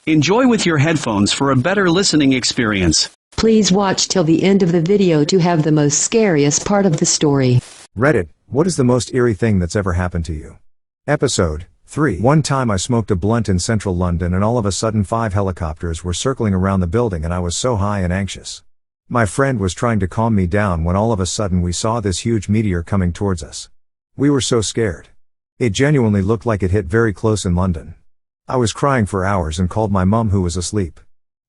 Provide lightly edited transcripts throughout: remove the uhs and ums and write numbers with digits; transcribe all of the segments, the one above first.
Enjoy with your headphones for a better listening experience. Please watch till the end of the video to have the most scariest part of the story. Reddit, what is the most eerie thing that's ever happened to you? Episode 3. One time I smoked a blunt in central London and all of a sudden 5 helicopters were circling around the building and I was so high and anxious. My friend was trying to calm me down when all of a sudden we saw this huge meteor coming towards us. We were so scared. It genuinely looked like it hit very close in London. I was crying for hours and called my mum who was asleep.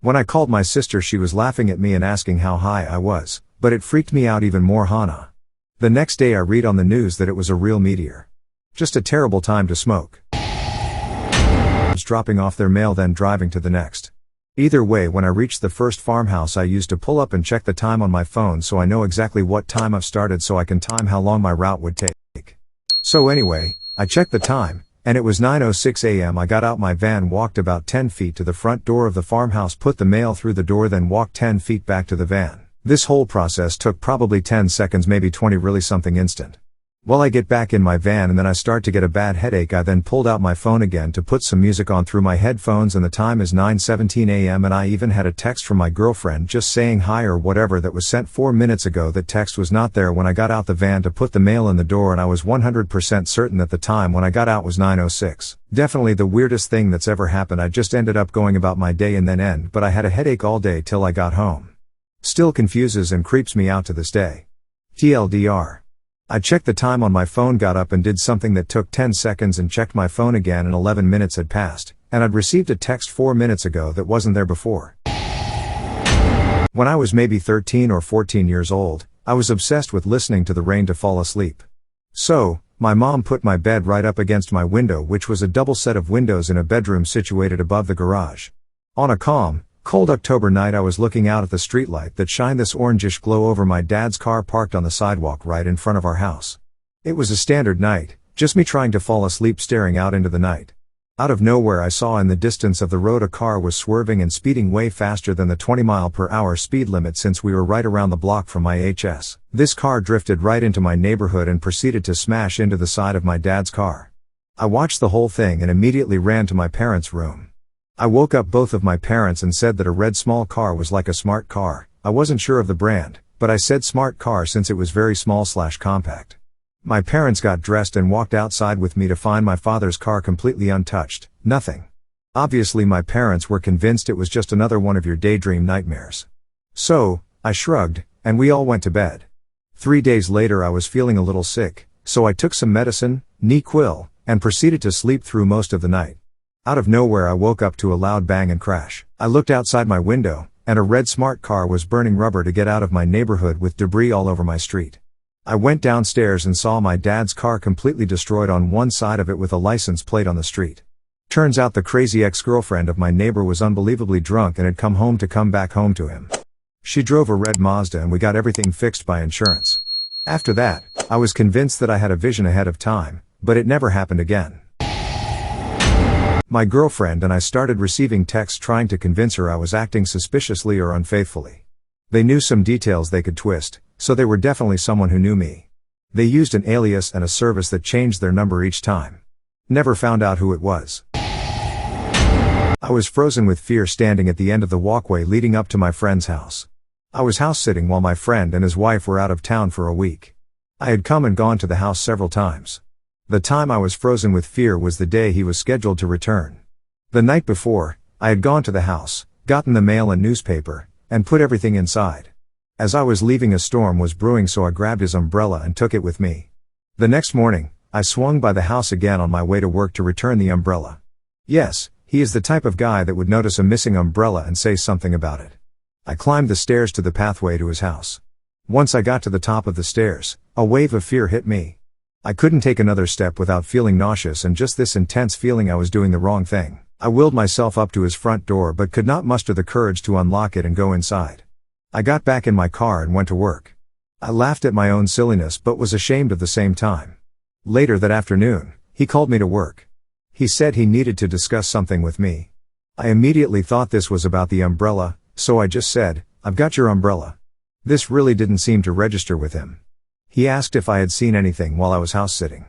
When I called my sister she was laughing at me and asking how high I was, but it freaked me out even more. Hannah. The next day I read on the news that it was a real meteor. Just a terrible time to smoke. Dropping off their mail then driving to the next. Either way, when I reached the first farmhouse I used to pull up and check the time on my phone so I know exactly what time I've started so I can time how long my route would take. So anyway, I checked the time, and it was 9:06 a.m. I got out my van, walked about 10 feet to the front door of the farmhouse, put the mail through the door, then walked 10 feet back to the van. This whole process took probably 10 seconds, maybe 20, really something instant. Well, I get back in my van and then I start to get a bad headache. I then pulled out my phone again to put some music on through my headphones and the time is 9:17 a.m. and I even had a text from my girlfriend just saying hi or whatever that was sent 4 minutes ago. That text was not there when I got out the van to put the mail in the door and I was 100% certain that the time when I got out was 9:06. Definitely the weirdest thing that's ever happened. I just ended up going about my day and then but I had a headache all day till I got home. Still confuses and creeps me out to this day. TLDR. I checked the time on my phone, got up and did something that took 10 seconds and checked my phone again and 11 minutes had passed, and I'd received a text 4 minutes ago that wasn't there before. When I was maybe 13 or 14 years old, I was obsessed with listening to the rain to fall asleep. So, my mom put my bed right up against my window, which was a double set of windows in a bedroom situated above the garage. On a calm, cold October night I was looking out at the streetlight that shined this orangish glow over my dad's car parked on the sidewalk right in front of our house. It was a standard night, just me trying to fall asleep staring out into the night. Out of nowhere I saw in the distance of the road a car was swerving and speeding way faster than the 20-mile-per-hour speed limit since we were right around the block from my HS. This car drifted right into my neighborhood and proceeded to smash into the side of my dad's car. I watched the whole thing and immediately ran to my parents' room. I woke up both of my parents and said that a red small car was like a smart car. I wasn't sure of the brand, but I said smart car since it was very small/compact. My parents got dressed and walked outside with me to find my father's car completely untouched, nothing. Obviously my parents were convinced it was just another one of your daydream nightmares. So, I shrugged, and we all went to bed. 3 days later I was feeling a little sick, so I took some medicine, NyQuil, and proceeded to sleep through most of the night. Out of nowhere I woke up to a loud bang and crash. I looked outside my window, and a red smart car was burning rubber to get out of my neighborhood with debris all over my street. I went downstairs and saw my dad's car completely destroyed on one side of it with a license plate on the street. Turns out the crazy ex-girlfriend of my neighbor was unbelievably drunk and had come back home to him. She drove a red Mazda and we got everything fixed by insurance. After that, I was convinced that I had a vision ahead of time, but it never happened again. My girlfriend and I started receiving texts trying to convince her I was acting suspiciously or unfaithfully. They knew some details they could twist, so they were definitely someone who knew me. They used an alias and a service that changed their number each time. Never found out who it was. I was frozen with fear standing at the end of the walkway leading up to my friend's house. I was house sitting while my friend and his wife were out of town for a week. I had come and gone to the house several times. The time I was frozen with fear was the day he was scheduled to return. The night before, I had gone to the house, gotten the mail and newspaper, and put everything inside. As I was leaving a storm was brewing, so I grabbed his umbrella and took it with me. The next morning, I swung by the house again on my way to work to return the umbrella. Yes, he is the type of guy that would notice a missing umbrella and say something about it. I climbed the stairs to the pathway to his house. Once I got to the top of the stairs, a wave of fear hit me. I couldn't take another step without feeling nauseous and just this intense feeling I was doing the wrong thing. I willed myself up to his front door but could not muster the courage to unlock it and go inside. I got back in my car and went to work. I laughed at my own silliness but was ashamed at the same time. Later that afternoon, he called me to work. He said he needed to discuss something with me. I immediately thought this was about the umbrella, so I just said, "I've got your umbrella." This really didn't seem to register with him. He asked if I had seen anything while I was house sitting.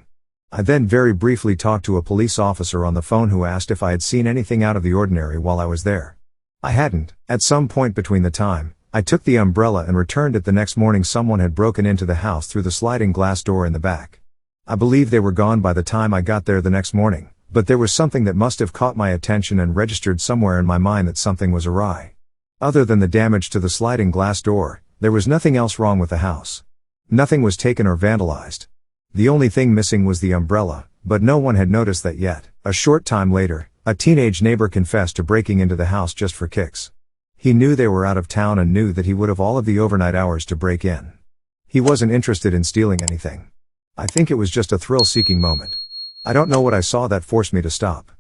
I then very briefly talked to a police officer on the phone who asked if I had seen anything out of the ordinary while I was there. I hadn't. At some point between the time I took the umbrella and returned it the next morning, someone had broken into the house through the sliding glass door in the back. I believe they were gone by the time I got there the next morning, but there was something that must have caught my attention and registered somewhere in my mind that something was awry. Other than the damage to the sliding glass door, there was nothing else wrong with the house. Nothing was taken or vandalized. The only thing missing was the umbrella, but no one had noticed that yet. A short time later, a teenage neighbor confessed to breaking into the house just for kicks. He knew they were out of town and knew that he would have all of the overnight hours to break in. He wasn't interested in stealing anything. I think it was just a thrill-seeking moment. I don't know what I saw that forced me to stop.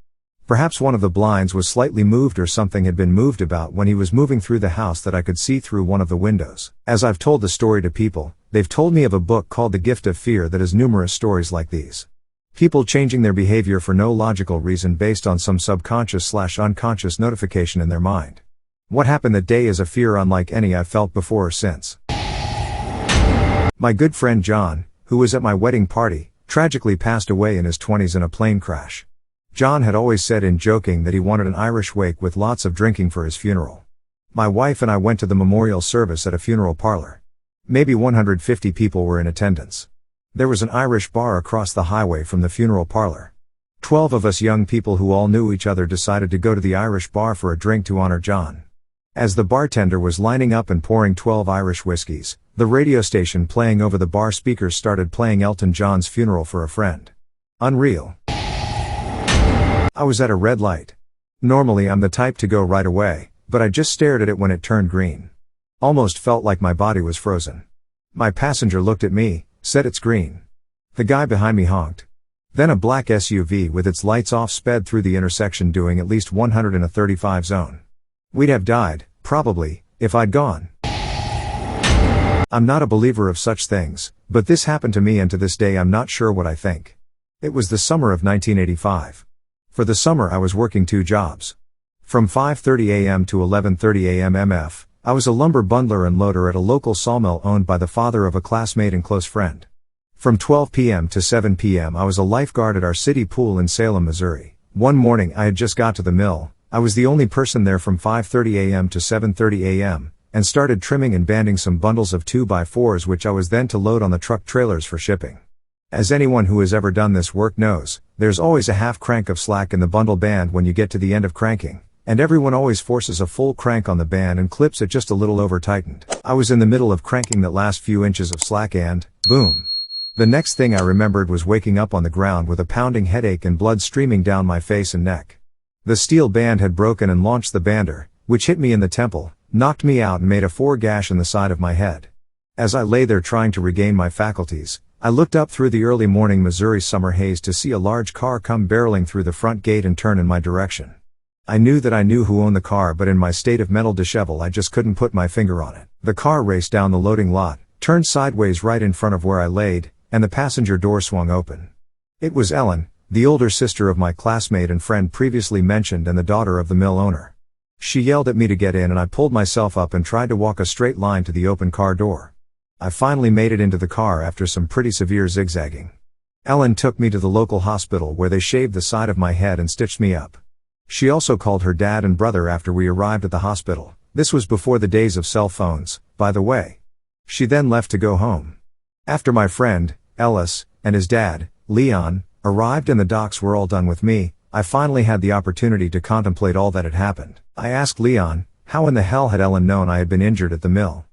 Perhaps one of the blinds was slightly moved or something had been moved about when he was moving through the house that I could see through one of the windows. As I've told the story to people, they've told me of a book called The Gift of Fear that has numerous stories like these. People changing their behavior for no logical reason based on some subconscious/unconscious notification in their mind. What happened that day is a fear unlike any I've felt before or since. My good friend John, who was at my wedding party, tragically passed away in his 20s in a plane crash. John had always said in joking that he wanted an Irish wake with lots of drinking for his funeral. My wife and I went to the memorial service at a funeral parlor. Maybe 150 people were in attendance. There was an Irish bar across the highway from the funeral parlor. 12 of us young people who all knew each other decided to go to the Irish bar for a drink to honor John. As the bartender was lining up and pouring 12 Irish whiskeys, the radio station playing over the bar speakers started playing Elton John's Funeral for a Friend. Unreal. I was at a red light. Normally I'm the type to go right away, but I just stared at it when it turned green. Almost felt like my body was frozen. My passenger looked at me, said it's green. The guy behind me honked. Then a black SUV with its lights off sped through the intersection doing at least 100 in a 35 zone. We'd have died, probably, if I'd gone. I'm not a believer of such things, but this happened to me and to this day I'm not sure what I think. It was the summer of 1985. For the summer I was working 2 jobs. From 5:30 a.m. to 11:30 a.m. MF, I was a lumber bundler and loader at a local sawmill owned by the father of a classmate and close friend. From 12 p.m. to 7 p.m. I was a lifeguard at our city pool in Salem, Missouri. One morning I had just got to the mill. I was the only person there from 5:30 a.m. to 7:30 a.m., and started trimming and banding some bundles of 2x4s which I was then to load on the truck trailers for shipping. As anyone who has ever done this work knows, there's always a half crank of slack in the bundle band when you get to the end of cranking, and everyone always forces a full crank on the band and clips it just a little over tightened. I was in the middle of cranking that last few inches of slack and, boom. The next thing I remembered was waking up on the ground with a pounding headache and blood streaming down my face and neck. The steel band had broken and launched the bander, which hit me in the temple, knocked me out and made a 4 gash in the side of my head. As I lay there trying to regain my faculties, I looked up through the early morning Missouri summer haze to see a large car come barreling through the front gate and turn in my direction. I knew that I knew who owned the car, but in my state of mental dishevel I just couldn't put my finger on it. The car raced down the loading lot, turned sideways right in front of where I laid, and the passenger door swung open. It was Ellen, the older sister of my classmate and friend previously mentioned and the daughter of the mill owner. She yelled at me to get in and I pulled myself up and tried to walk a straight line to the open car door. I finally made it into the car after some pretty severe zigzagging. Ellen took me to the local hospital where they shaved the side of my head and stitched me up. She also called her dad and brother after we arrived at the hospital. This was before the days of cell phones, by the way. She then left to go home. After my friend, Ellis, and his dad, Leon, arrived and the docs were all done with me, I finally had the opportunity to contemplate all that had happened. I asked Leon, how in the hell had Ellen known I had been injured at the mill?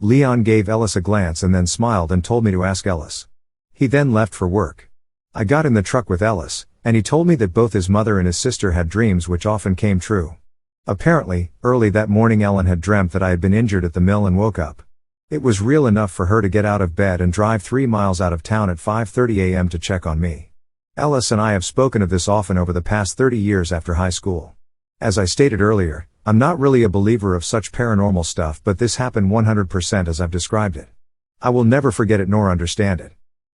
Leon gave Ellis a glance and then smiled and told me to ask Ellis. He then left for work. I got in the truck with Ellis, and he told me that both his mother and his sister had dreams which often came true. Apparently, early that morning Ellen had dreamt that I had been injured at the mill and woke up. It was real enough for her to get out of bed and drive 3 miles out of town at 5:30 a.m. to check on me. Ellis and I have spoken of this often over the past 30 years after high school. As I stated earlier, I'm not really a believer of such paranormal stuff, but this happened 100% as I've described it. I will never forget it nor understand it.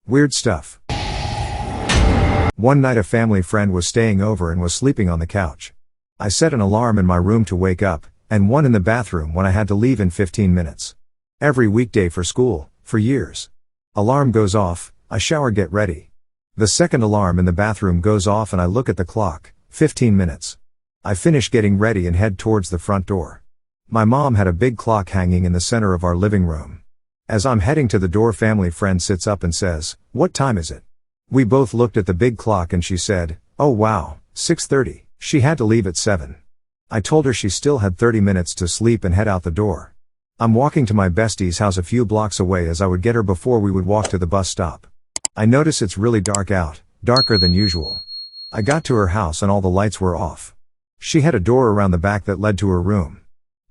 Weird stuff. One night a family friend was staying over and was sleeping on the couch. I set an alarm in my room to wake up, and one in the bathroom when I had to leave in 15 minutes. Every weekday for school, for years. Alarm goes off, I shower, get ready. The second alarm in the bathroom goes off and I look at the clock, 15 minutes. I finish getting ready and head towards the front door. My mom had a big clock hanging in the center of our living room. As I'm heading to the door, family friend sits up and says, "What time is it?" We both looked at the big clock and she said, "Oh wow, 6:30. She had to leave at 7. I told her she still had 30 minutes to sleep and head out the door. I'm walking to my bestie's house a few blocks away as I would get her before we would walk to the bus stop. I notice it's really dark out, darker than usual. I got to her house and all the lights were off. She had a door around the back that led to her room.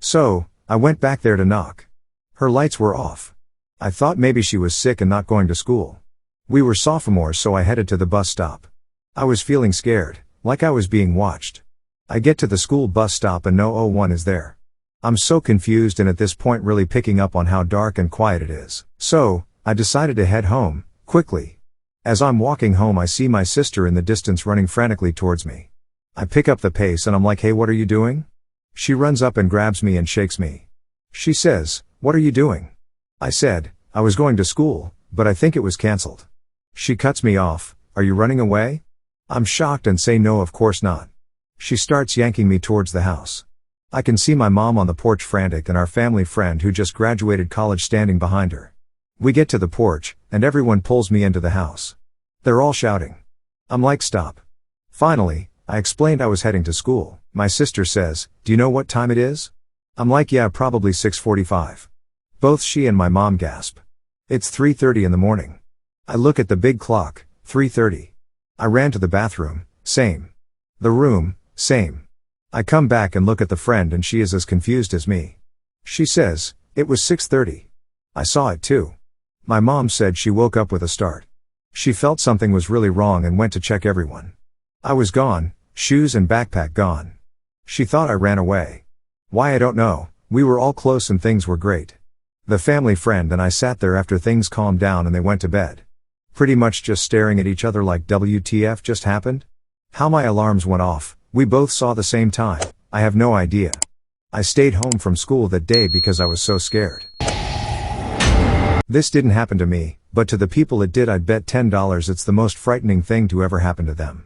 So, I went back there to knock. Her lights were off. I thought maybe she was sick and not going to school. We were sophomores, so I headed to the bus stop. I was feeling scared, like I was being watched. I get to the school bus stop and no one is there. I'm so confused and at this point really picking up on how dark and quiet it is. So, I decided to head home, quickly. As I'm walking home I see my sister in the distance running frantically towards me. I pick up the pace and I'm like, "Hey, what are you doing?" She runs up and grabs me and shakes me. She says, "What are you doing?" I said, "I was going to school, but I think it was cancelled." She cuts me off, "Are you running away?" I'm shocked and say, "No, of course not." She starts yanking me towards the house. I can see my mom on the porch frantic and our family friend who just graduated college standing behind her. We get to the porch, and everyone pulls me into the house. They're all shouting. I'm like, "Stop." Finally, I explained I was heading to school. My sister says, "Do you know what time it is?" I'm like, "Yeah, probably 6:45. Both she and my mom gasp. It's 3:30 in the morning. I look at the big clock, 3:30. I ran to the bathroom, same. The room, same. I come back and look at the friend and she is as confused as me. She says, "It was 6:30. I saw it too." My mom said she woke up with a start. She felt something was really wrong and went to check everyone. I was gone, shoes and backpack gone. She thought I ran away. Why, I don't know. We were all close and things were great. The family friend and I sat there after things calmed down and they went to bed. Pretty much just staring at each other like, WTF just happened? How my alarms went off, we both saw the same time, I have no idea. I stayed home from school that day because I was so scared. This didn't happen to me, but to the people it did, I'd bet $10 it's the most frightening thing to ever happen to them.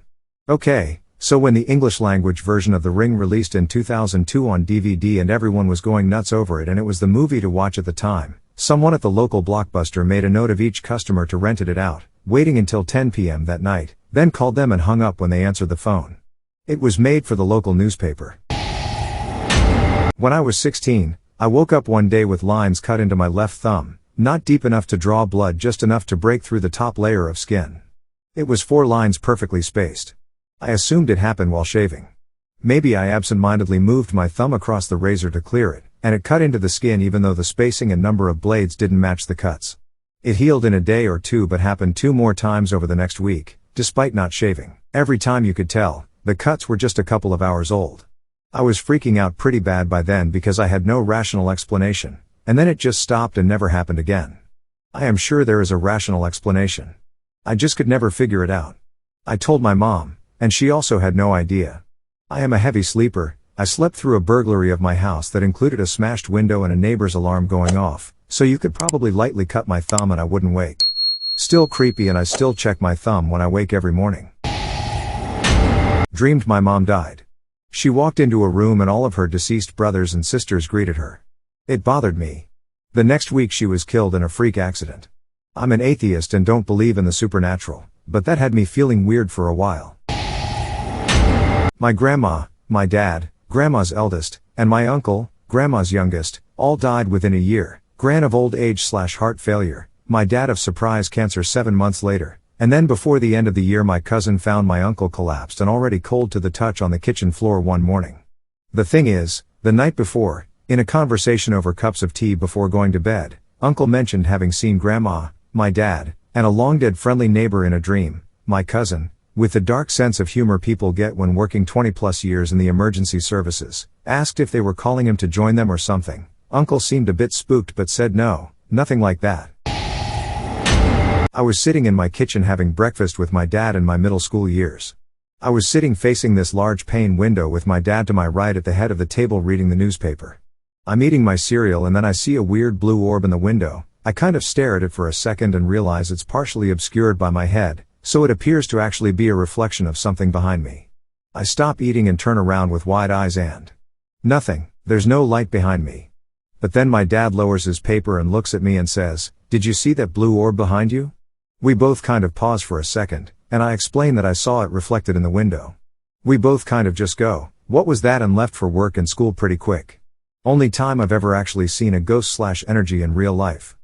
Okay, so when the English language version of The Ring released in 2002 on DVD and everyone was going nuts over it and it was the movie to watch at the time, someone at the local Blockbuster made a note of each customer to rented it out, waiting until 10 p.m. that night, then called them and hung up when they answered the phone. It was made for the local newspaper. When I was 16, I woke up one day with lines cut into my left thumb, not deep enough to draw blood, just enough to break through the top layer of skin. It was 4 lines perfectly spaced. I assumed it happened while shaving. Maybe I absent-mindedly moved my thumb across the razor to clear it, and it cut into the skin even though the spacing and number of blades didn't match the cuts. It healed in a day or two but happened 2 more times over the next week, despite not shaving. Every time you could tell, the cuts were just a couple of hours old. I was freaking out pretty bad by then because I had no rational explanation, and then it just stopped and never happened again. I am sure there is a rational explanation. I just could never figure it out. I told my mom, and she also had no idea. I am a heavy sleeper. I slept through a burglary of my house that included a smashed window and a neighbor's alarm going off, so you could probably lightly cut my thumb and I wouldn't wake. Still creepy, and I still check my thumb when I wake every morning. Dreamed my mom died. She walked into a room and all of her deceased brothers and sisters greeted her. It bothered me. The next week she was killed in a freak accident. I'm an atheist and don't believe in the supernatural, but that had me feeling weird for a while. My grandma, my dad, grandma's eldest, and my uncle, grandma's youngest, all died within a year. Gran of old age/heart failure, my dad of surprise cancer 7 months later, and then before the end of the year my cousin found my uncle collapsed and already cold to the touch on the kitchen floor one morning. The thing is, the night before, in a conversation over cups of tea before going to bed, Uncle mentioned having seen Grandma, my dad, and a long-dead friendly neighbor in a dream, my cousin, with the dark sense of humor people get when working 20-plus years in the emergency services, asked if they were calling him to join them or something. Uncle seemed a bit spooked but said no, nothing like that. I was sitting in my kitchen having breakfast with my dad in my middle school years. I was sitting facing this large pane window with my dad to my right at the head of the table reading the newspaper. I'm eating my cereal and then I see a weird blue orb in the window. I kind of stare at it for a second and realize it's partially obscured by my head, So it appears to actually be a reflection of something behind me. I stop eating and turn around with wide eyes and nothing, there's no light behind me. But then my dad lowers his paper and looks at me and says, "Did you see that blue orb behind you?" We both kind of pause for a second, and I explain that I saw it reflected in the window. We both kind of just go, "What was that?" and left for work and school pretty quick. Only time I've ever actually seen a ghost/energy in real life.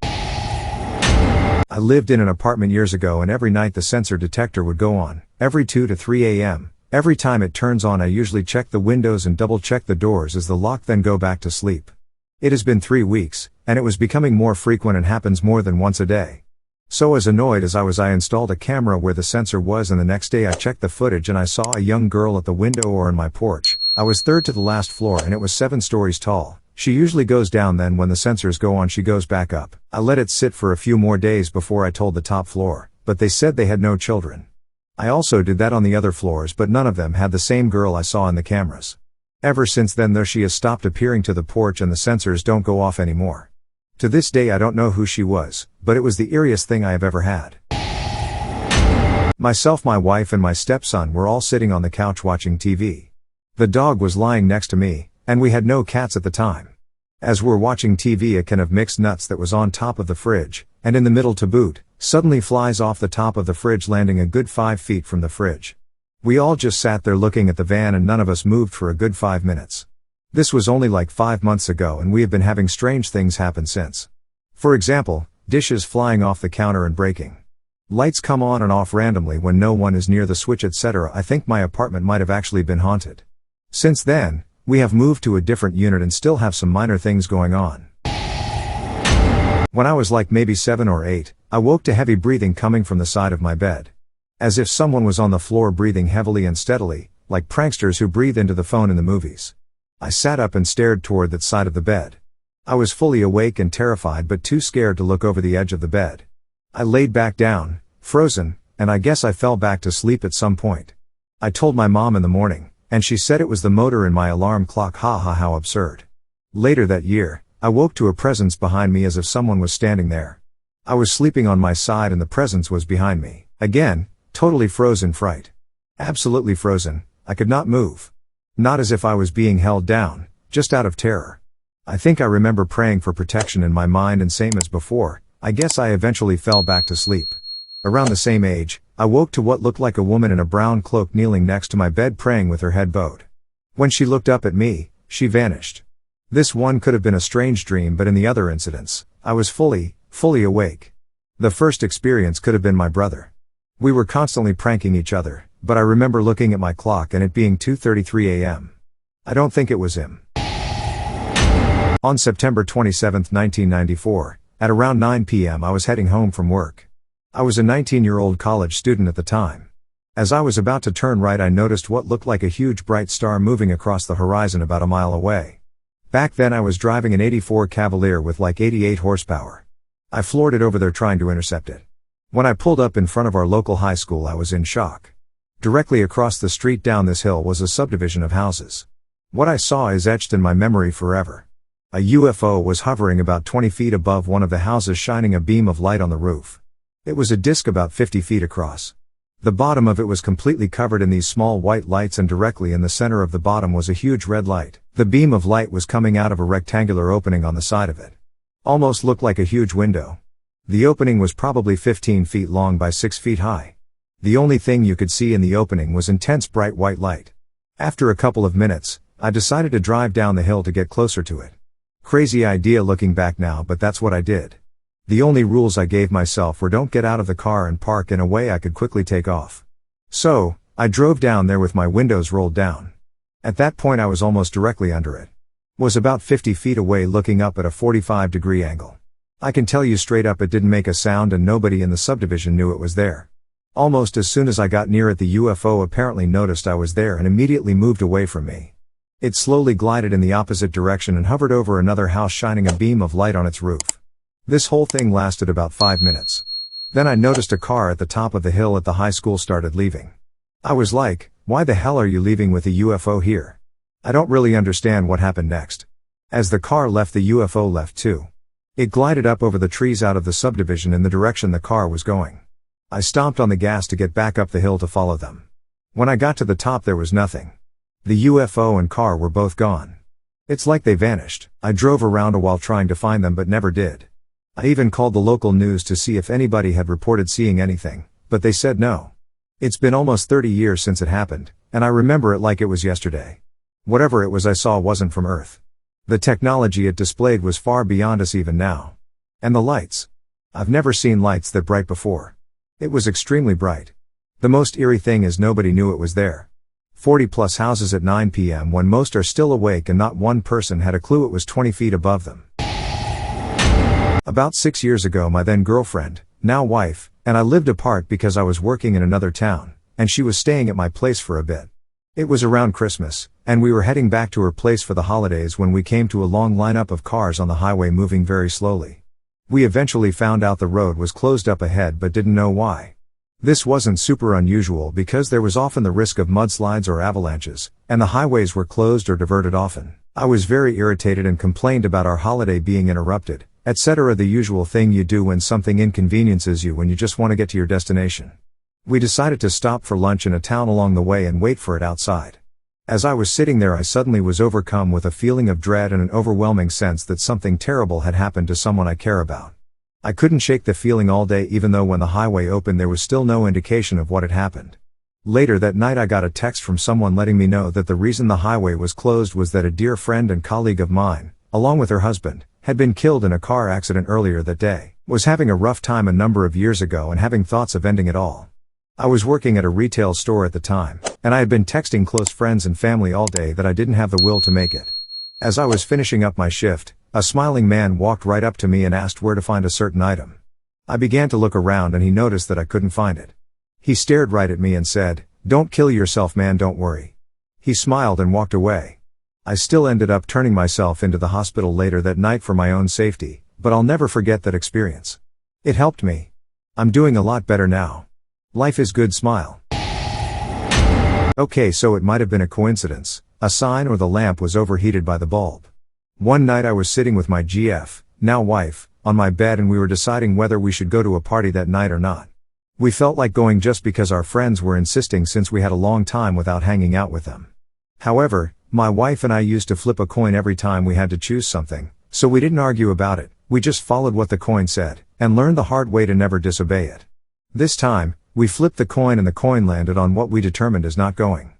I lived in an apartment years ago, and every night the sensor detector would go on, every 2 to 3 a.m. Every time it turns on, I usually check the windows and double check the doors as the lock, then go back to sleep. It has been 3 weeks, and it was becoming more frequent and happens more than once a day. So as annoyed as I was, I installed a camera where the sensor was, and the next day I checked the footage and I saw a young girl at the window or on my porch. I was third to the last floor and it was 7 stories tall. She usually goes down, then when the sensors go on she goes back up. I let it sit for a few more days before I told the top floor, but they said they had no children. I also did that on the other floors, but none of them had the same girl I saw in the cameras. Ever since then though, she has stopped appearing to the porch and the sensors don't go off anymore. To this day I don't know who she was, but it was the eeriest thing I have ever had. Myself, my wife and my stepson were all sitting on the couch watching TV. The dog was lying next to me, and we had no cats at the time. As we're watching TV, a can of mixed nuts that was on top of the fridge, and in the middle to boot, suddenly flies off the top of the fridge, landing a good 5 feet from the fridge. We all just sat there looking at the van and none of us moved for a good 5 minutes. This was only like 5 months ago, and we have been having strange things happen since. For example, dishes flying off the counter and breaking. Lights come on and off randomly when no one is near the switch, etc. I think my apartment might have actually been haunted. Since then, we have moved to a different unit and still have some minor things going on. When I was like maybe 7 or 8, I woke to heavy breathing coming from the side of my bed. As if someone was on the floor breathing heavily and steadily, like pranksters who breathe into the phone in the movies. I sat up and stared toward that side of the bed. I was fully awake and terrified, but too scared to look over the edge of the bed. I laid back down, frozen, and I guess I fell back to sleep at some point. I told my mom in the morning, and she said it was the motor in my alarm clock. Haha, how absurd. Later that year, I woke to a presence behind me as if someone was standing there. I was sleeping on my side and the presence was behind me. Again, totally frozen fright. Absolutely frozen, I could not move. Not as if I was being held down, just out of terror. I think I remember praying for protection in my mind, and same as before, I guess I eventually fell back to sleep. Around the same age, I woke to what looked like a woman in a brown cloak kneeling next to my bed praying with her head bowed. When she looked up at me, she vanished. This one could have been a strange dream, but in the other incidents, I was fully awake. The first experience could have been my brother. We were constantly pranking each other, but I remember looking at my clock and it being 2:33 a.m. I don't think it was him. On September 27, 1994, at around 9 p.m. I was heading home from work. I was a 19-year-old college student at the time. As I was about to turn right, I noticed what looked like a huge bright star moving across the horizon about a mile away. Back then I was driving an 84 Cavalier with like 88 horsepower. I floored it over there trying to intercept it. When I pulled up in front of our local high school, I was in shock. Directly across the street down this hill was a subdivision of houses. What I saw is etched in my memory forever. A UFO was hovering about 20 feet above one of the houses, shining a beam of light on the roof. It was a disc about 50 feet across. The bottom of it was completely covered in these small white lights, and directly in the center of the bottom was a huge red light. The beam of light was coming out of a rectangular opening on the side of it. Almost looked like a huge window. The opening was probably 15 feet long by 6 feet high. The only thing you could see in the opening was intense bright white light. After a couple of minutes, I decided to drive down the hill to get closer to it. Crazy idea looking back now, but that's what I did. The only rules I gave myself were don't get out of the car and park in a way I could quickly take off. So, I drove down there with my windows rolled down. At that point I was almost directly under it. Was about 50 feet away looking up at a 45-degree angle. I can tell you straight up it didn't make a sound, and nobody in the subdivision knew it was there. Almost as soon as I got near it, the UFO apparently noticed I was there and immediately moved away from me. It slowly glided in the opposite direction and hovered over another house, shining a beam of light on its roof. This whole thing lasted about 5 minutes. Then I noticed a car at the top of the hill at the high school started leaving. I was like, why the hell are you leaving with a UFO here? I don't really understand what happened next. As the car left, the UFO left too. It glided up over the trees out of the subdivision in the direction the car was going. I stomped on the gas to get back up the hill to follow them. When I got to the top there was nothing. The UFO and car were both gone. It's like they vanished. I drove around a while trying to find them but never did. I even called the local news to see if anybody had reported seeing anything, but they said no. It's been almost 30 years since it happened, and I remember it like it was yesterday. Whatever it was I saw wasn't from Earth. The technology it displayed was far beyond us even now. And the lights. I've never seen lights that bright before. It was extremely bright. The most eerie thing is nobody knew it was there. 40 plus houses at 9 p.m. when most are still awake and not one person had a clue it was 20 feet above them. About 6 years ago my then girlfriend, now wife, and I lived apart because I was working in another town, and she was staying at my place for a bit. It was around Christmas, and we were heading back to her place for the holidays when we came to a long lineup of cars on the highway moving very slowly. We eventually found out the road was closed up ahead but didn't know why. This wasn't super unusual because there was often the risk of mudslides or avalanches, and the highways were closed or diverted often. I was very irritated and complained about our holiday being interrupted, etc. The usual thing you do when something inconveniences you when you just want to get to your destination. We decided to stop for lunch in a town along the way and wait for it outside. As I was sitting there I suddenly was overcome with a feeling of dread and an overwhelming sense that something terrible had happened to someone I care about. I couldn't shake the feeling all day even though when the highway opened there was still no indication of what had happened. Later that night I got a text from someone letting me know that the reason the highway was closed was that a dear friend and colleague of mine, along with her husband, had been killed in a car accident earlier that day, was having a rough time a number of years ago and having thoughts of ending it all. I was working at a retail store at the time, and I had been texting close friends and family all day that I didn't have the will to make it. As I was finishing up my shift, a smiling man walked right up to me and asked where to find a certain item. I began to look around and he noticed that I couldn't find it. He stared right at me and said, "Don't kill yourself, man, don't worry." He smiled and walked away. I still ended up turning myself into the hospital later that night for my own safety, but I'll never forget that experience. It helped me. I'm doing a lot better now. Life is good, smile. Okay, so it might have been a coincidence, a sign, or the lamp was overheated by the bulb. One night I was sitting with my GF, now wife, on my bed and we were deciding whether we should go to a party that night or not. We felt like going just because our friends were insisting since we had a long time without hanging out with them. However, my wife and I used to flip a coin every time we had to choose something, so we didn't argue about it, we just followed what the coin said, and learned the hard way to never disobey it. This time, we flipped the coin and the coin landed on what we determined as not going.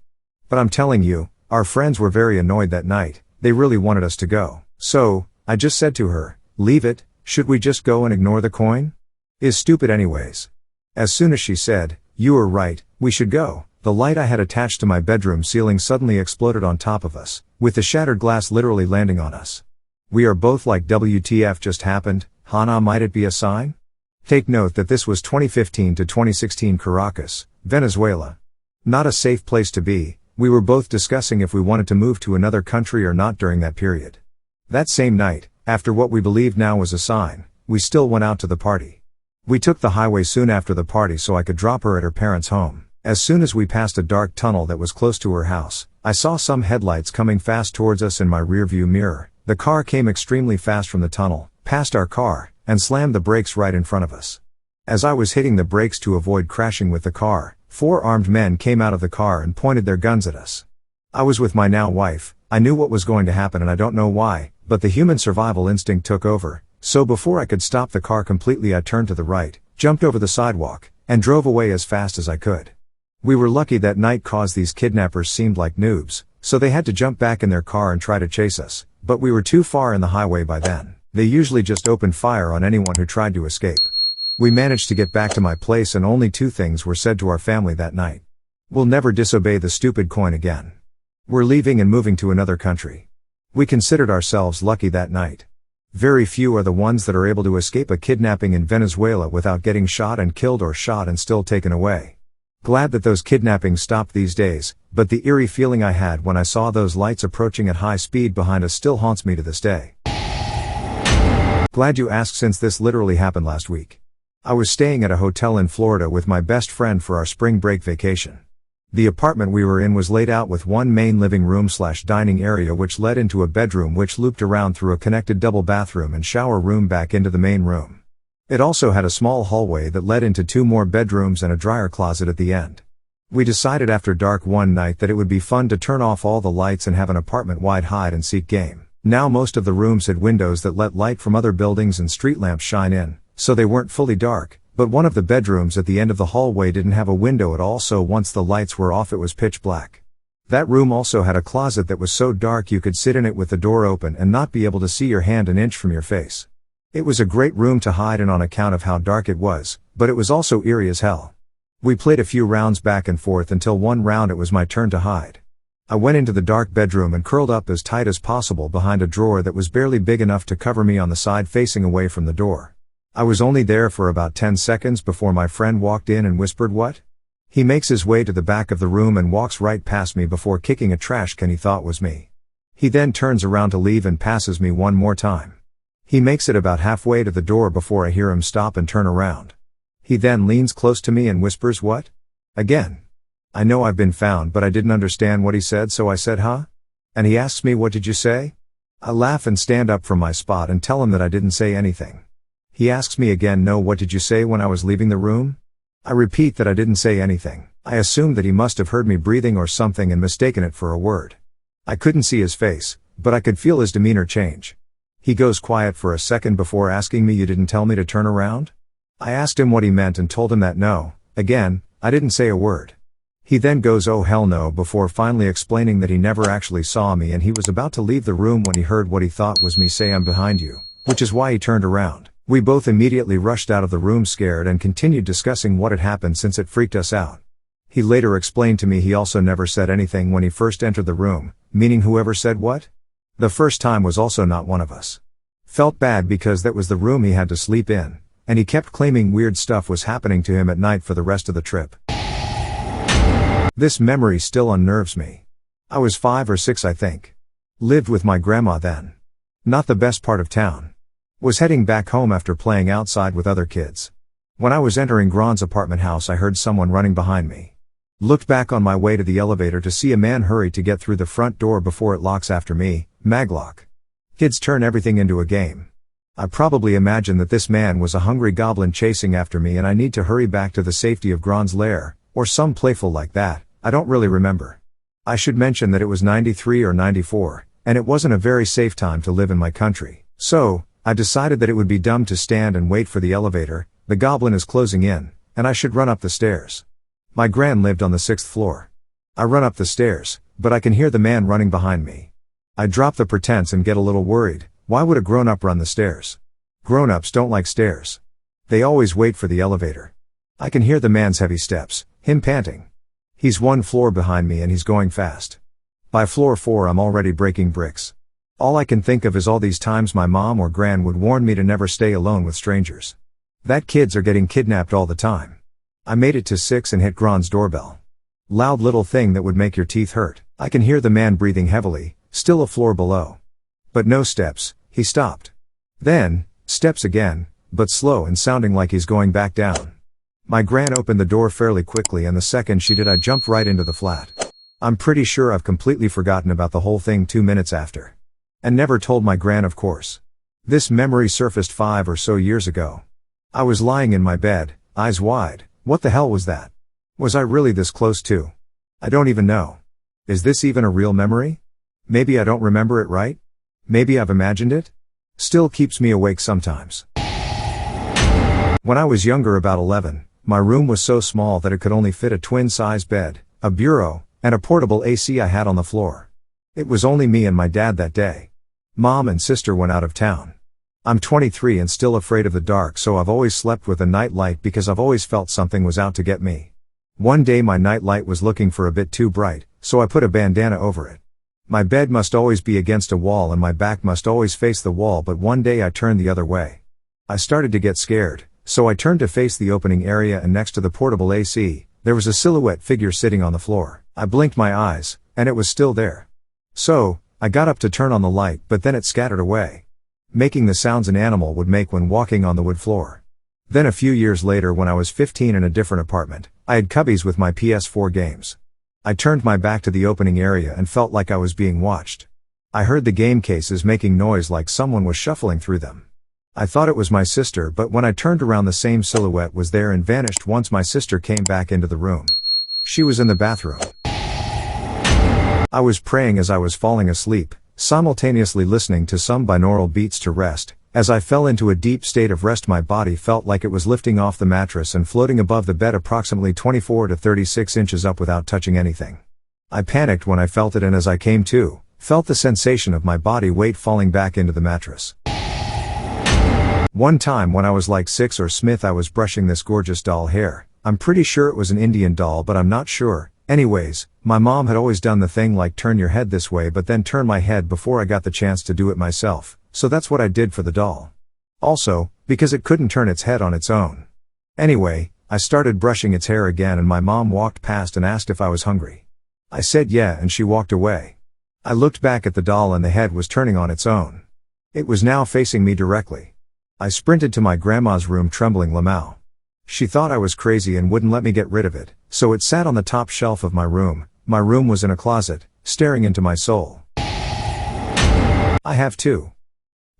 But I'm telling you, our friends were very annoyed that night, they really wanted us to go. So, I just said to her, "Leave it, should we just go and ignore the coin? Is stupid anyways." As soon as she said, "You are right, we should go," the light I had attached to my bedroom ceiling suddenly exploded on top of us, with the shattered glass literally landing on us. We are both like, WTF just happened, Hana, might it be a sign? Take note that this was 2015 to 2016 Caracas, Venezuela. Not a safe place to be. We were both discussing if we wanted to move to another country or not during that period. That same night, after what we believed now was a sign, we still went out to the party. We took the highway soon after the party so I could drop her at her parents' home. As soon as we passed a dark tunnel that was close to her house, I saw some headlights coming fast towards us in my rearview mirror. The car came extremely fast from the tunnel, passed our car, and slammed the brakes right in front of us. As I was hitting the brakes to avoid crashing with the car, 4 armed men came out of the car and pointed their guns at us. I was with my now wife. I knew what was going to happen and I don't know why, but the human survival instinct took over, so before I could stop the car completely I turned to the right, jumped over the sidewalk, and drove away as fast as I could. We were lucky that night cause these kidnappers seemed like noobs, so they had to jump back in their car and try to chase us, but we were too far in the highway by then. They usually just opened fire on anyone who tried to escape. We managed to get back to my place and only 2 things were said to our family that night. We'll never disobey the stupid coin again. We're leaving and moving to another country. We considered ourselves lucky that night. Very few are the ones that are able to escape a kidnapping in Venezuela without getting shot and killed or shot and still taken away. Glad that those kidnappings stopped these days, but the eerie feeling I had when I saw those lights approaching at high speed behind us still haunts me to this day. Glad you asked since this literally happened last week. I was staying at a hotel in Florida with my best friend for our spring break vacation. The apartment we were in was laid out with one main living room/dining area which led into a bedroom which looped around through a connected double bathroom and shower room back into the main room. It also had a small hallway that led into 2 more bedrooms and a dryer closet at the end. We decided after dark one night that it would be fun to turn off all the lights and have an apartment-wide hide-and-seek game. Now most of the rooms had windows that let light from other buildings and street lamps shine in, so they weren't fully dark, but one of the bedrooms at the end of the hallway didn't have a window at all, so once the lights were off it was pitch black. That room also had a closet that was so dark you could sit in it with the door open and not be able to see your hand an inch from your face. It was a great room to hide in on account of how dark it was, but it was also eerie as hell. We played a few rounds back and forth until one round it was my turn to hide. I went into the dark bedroom and curled up as tight as possible behind a drawer that was barely big enough to cover me on the side facing away from the door. I was only there for about 10 seconds before my friend walked in and whispered, "What?" He makes his way to the back of the room and walks right past me before kicking a trash can he thought was me. He then turns around to leave and passes me one more time. He makes it about halfway to the door before I hear him stop and turn around. He then leans close to me and whispers, "What?" Again. I know I've been found, but I didn't understand what he said, so I said, "Huh?" And he asks me, "What did you say?" I laugh and stand up from my spot and tell him that I didn't say anything. He asks me again, "No, what did you say when I was leaving the room?" I repeat that I didn't say anything. I assumed that he must have heard me breathing or something and mistaken it for a word. I couldn't see his face, but I could feel his demeanor change. He goes quiet for a second before asking me, "You didn't tell me to turn around?" I asked him what he meant and told him that no, again, I didn't say a word. He then goes, "Oh hell no," before finally explaining that he never actually saw me and he was about to leave the room when he heard what he thought was me say, "I'm behind you," which is why he turned around. We both immediately rushed out of the room scared and continued discussing what had happened since it freaked us out. He later explained to me he also never said anything when he first entered the room, meaning whoever said what? The first time was also not one of us. Felt bad because that was the room he had to sleep in, and he kept claiming weird stuff was happening to him at night for the rest of the trip. This memory still unnerves me. I was 5 or 6 I think. Lived with my grandma then. Not the best part of town. Was heading back home after playing outside with other kids. When I was entering Gron's apartment house I heard someone running behind me. Looked back on my way to the elevator to see a man hurry to get through the front door before it locks after me, maglock. Kids turn everything into a game. I probably imagine that this man was a hungry goblin chasing after me and I need to hurry back to the safety of Gron's lair, or some playful like that, I don't really remember. I should mention that it was 93 or 94, and it wasn't a very safe time to live in my country. So, I decided that it would be dumb to stand and wait for the elevator, the goblin is closing in, and I should run up the stairs. My gran lived on the 6th floor. I run up the stairs, but I can hear the man running behind me. I drop the pretense and get a little worried. Why would a grown-up run the stairs? Grown-ups don't like stairs. They always wait for the elevator. I can hear the man's heavy steps, him panting. He's 1 floor behind me and he's going fast. By floor 4 I'm already breaking bricks. All I can think of is all these times my mom or gran would warn me to never stay alone with strangers. That kids are getting kidnapped all the time. I made it to 6 and hit Gron's doorbell. Loud little thing that would make your teeth hurt. I can hear the man breathing heavily, still a floor below. But no steps, he stopped. Then, steps again, but slow and sounding like he's going back down. My gran opened the door fairly quickly and the second she did I jumped right into the flat. I'm pretty sure I've completely forgotten about the whole thing 2 minutes after. And never told my gran, of course. This memory surfaced 5 or so years ago. I was lying in my bed, eyes wide. What the hell was that? Was I really this close to? I don't even know. Is this even a real memory? Maybe I don't remember it right? Maybe I've imagined it? Still keeps me awake sometimes. When I was younger, about 11, my room was so small that it could only fit a twin-size bed, a bureau, and a portable AC I had on the floor. It was only me and my dad that day. Mom and sister went out of town. I'm 23 and still afraid of the dark, so I've always slept with a night light because I've always felt something was out to get me. One day my night light was looking for a bit too bright, so I put a bandana over it. My bed must always be against a wall and my back must always face the wall, but one day I turned the other way. I started to get scared, so I turned to face the opening area, and next to the portable AC, there was a silhouette figure sitting on the floor. I blinked my eyes, and it was still there. So, I got up to turn on the light, but then it scattered away, making the sounds an animal would make when walking on the wood floor. Then a few years later, when I was 15 in a different apartment, I had cubbies with my PS4 games. I turned my back to the opening area and felt like I was being watched. I heard the game cases making noise like someone was shuffling through them. I thought it was my sister, but when I turned around the same silhouette was there and vanished once my sister came back into the room. She was in the bathroom. I was praying as I was falling asleep, simultaneously listening to some binaural beats to rest. As I fell into a deep state of rest, my body felt like it was lifting off the mattress and floating above the bed approximately 24 to 36 inches up without touching anything. I panicked when I felt it, and as I came to, felt the sensation of my body weight falling back into the mattress. One time when I was like 6 or Smith, I was brushing this gorgeous doll hair. I'm pretty sure it was an Indian doll, but I'm not sure. Anyways, my mom had always done the thing like turn your head this way but then turn my head before I got the chance to do it myself, so that's what I did for the doll. Also, because it couldn't turn its head on its own. Anyway, I started brushing its hair again and my mom walked past and asked if I was hungry. I said yeah and she walked away. I looked back at the doll and the head was turning on its own. It was now facing me directly. I sprinted to my grandma's room trembling Lamau. She thought I was crazy and wouldn't let me get rid of it, so it sat on the top shelf of my room. My room was in a closet, staring into my soul. I have two.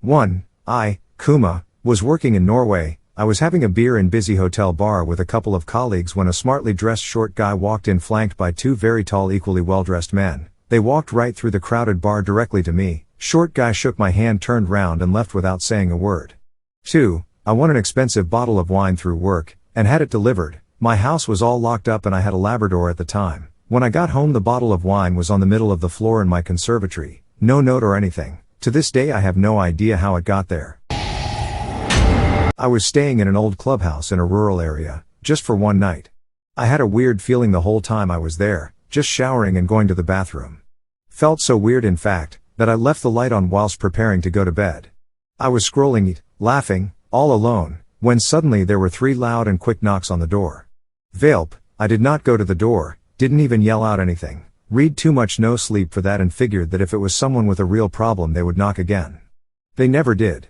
1. I, Kuma, was working in Norway. I was having a beer in busy hotel bar with a couple of colleagues when a smartly dressed short guy walked in flanked by two very tall equally well-dressed men. They walked right through the crowded bar directly to me. Short guy shook my hand, turned round and left without saying a word. 2. I won an expensive bottle of wine through work, and had it delivered. My house was all locked up and I had a Labrador at the time. When I got home the bottle of wine was on the middle of the floor in my conservatory. No note or anything. To this day I have no idea how it got there. I was staying in an old clubhouse in a rural area, just for one night. I had a weird feeling the whole time I was there, just showering and going to the bathroom. Felt so weird in fact, that I left the light on whilst preparing to go to bed. I was scrolling it, laughing, all alone, when suddenly there were 3 loud and quick knocks on the door. Velp, I did not go to the door, didn't even yell out anything. Read too much no sleep for that and figured that if it was someone with a real problem they would knock again. They never did.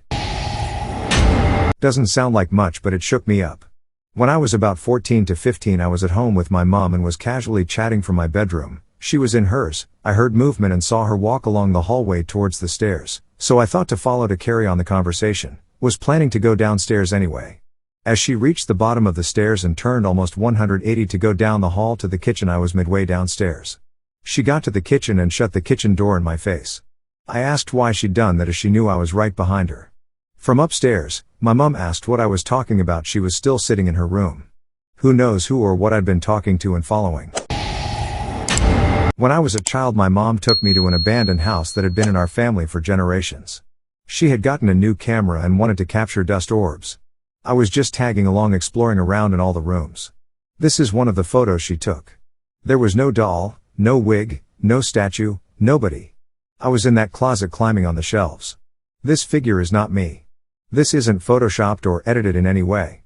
Doesn't sound like much but it shook me up. When I was about 14 to 15 I was at home with my mom and was casually chatting from my bedroom. She was in hers. I heard movement and saw her walk along the hallway towards the stairs, so I thought to follow to carry on the conversation. Was planning to go downstairs anyway. As she reached the bottom of the stairs and turned almost 180 to go down the hall to the kitchen, I was midway downstairs. She got to the kitchen and shut the kitchen door in my face. I asked why she'd done that as she knew I was right behind her. From upstairs, my mom asked what I was talking about. She was still sitting in her room. Who knows who or what I'd been talking to and following. When I was a child my mom took me to an abandoned house that had been in our family for generations. She had gotten a new camera and wanted to capture dust orbs. I was just tagging along exploring around in all the rooms. This is one of the photos she took. There was no doll, no wig, no statue, nobody. I was in that closet climbing on the shelves. This figure is not me. This isn't photoshopped or edited in any way.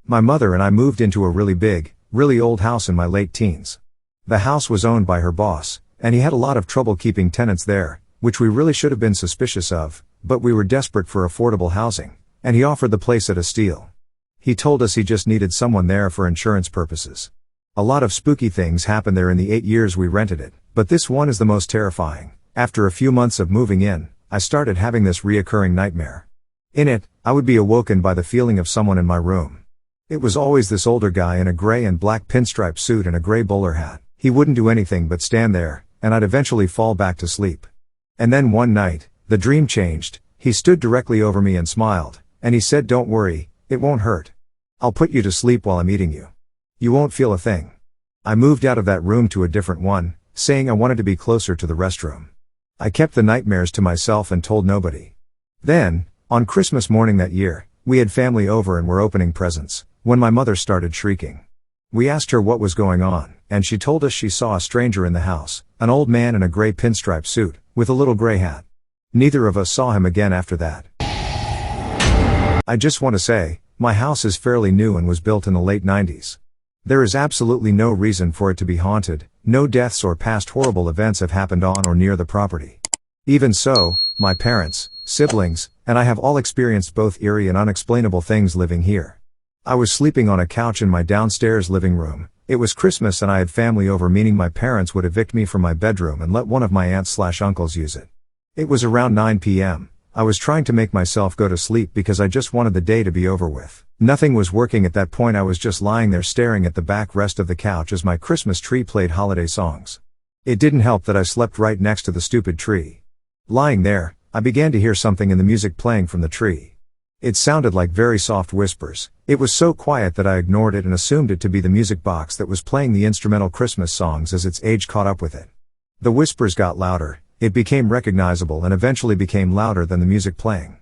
My mother and I moved into a really big, really old house in my late teens. The house was owned by her boss, and he had a lot of trouble keeping tenants there, which we really should have been suspicious of, but we were desperate for affordable housing, and he offered the place at a steal. He told us he just needed someone there for insurance purposes. A lot of spooky things happened there in the 8 years we rented it, but this one is the most terrifying. After a few months of moving in, I started having this reoccurring nightmare. In it, I would be awoken by the feeling of someone in my room. It was always this older guy in a gray and black pinstripe suit and a gray bowler hat. He wouldn't do anything but stand there, and I'd eventually fall back to sleep. And then one night, the dream changed. He stood directly over me and smiled, and he said, "Don't worry, it won't hurt. I'll put you to sleep while I'm eating you. You won't feel a thing." I moved out of that room to a different one, saying I wanted to be closer to the restroom. I kept the nightmares to myself and told nobody. Then, on Christmas morning that year, we had family over and were opening presents, when my mother started shrieking. We asked her what was going on, and she told us she saw a stranger in the house, an old man in a gray pinstripe suit, with a little gray hat. Neither of us saw him again after that. I just want to say, my house is fairly new and was built in the late 90s. There is absolutely no reason for it to be haunted. No deaths or past horrible events have happened on or near the property. Even so, my parents, siblings, and I have all experienced both eerie and unexplainable things living here. I was sleeping on a couch in my downstairs living room. It was Christmas and I had family over, meaning my parents would evict me from my bedroom and let one of my aunts/uncles use it. It was around 9 p.m., I was trying to make myself go to sleep because I just wanted the day to be over with. Nothing was working at that point. I was just lying there staring at the backrest of the couch as my Christmas tree played holiday songs. It didn't help that I slept right next to the stupid tree. Lying there, I began to hear something in the music playing from the tree. It sounded like very soft whispers. It was so quiet that I ignored it and assumed it to be the music box that was playing the instrumental Christmas songs as its age caught up with it. The whispers got louder, it became recognizable and eventually became louder than the music playing.